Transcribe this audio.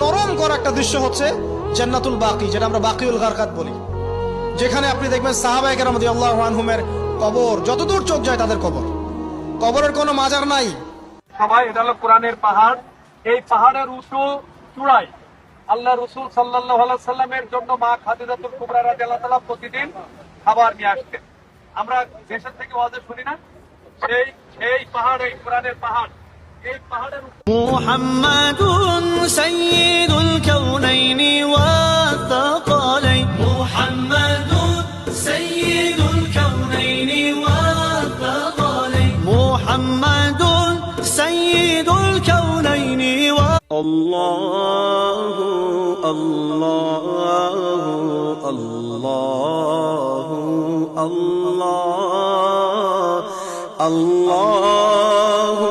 নরম করা একটা দৃশ্য হচ্ছে জান্নাতুল বাকি, যেটা আমরা বাকিউল গারকাত বলি, যেখানে আপনি দেখবেন সাহাবায়ে কেরাম রাদিয়াল্লাহু আনহুমের কবর, যতদূর চোখ যায় তাদের কবর, কবরের কোনো মাজার নাই। সবাই, এটা হলো কোরআনের পাহাড়। এই পাহাড়ের উঁচু চূড়ায় আল্লাহ রাসূল সাল্লাল্লাহু আলাইহি সাল্লামের জন্য মা খাদিজাতুল কুবরা রাদিয়াল্লাহু তাআলা প্রতিদিন খাবার নিয়ে আসতেন। আমরা দেশের থেকে ওয়াজে শুনি না, সেই পাহাড়, এই কোরআনের পাহাড়, এই পাহাড়ের মুহাম্মাদুন সাইয়্যিদুল কাউনাইনি ওয়া সাকালাইন, মুহাম্মাদুন সাইয়্যিদুল কাউনাইনি ওয়া সাকালাইন, মুহাম্মাদুন সাইয়্যিদুল কাউনাইনি ওয়া আল্লাহু আল্লাহু আল্লাহু আল্লাহ আল্লাহু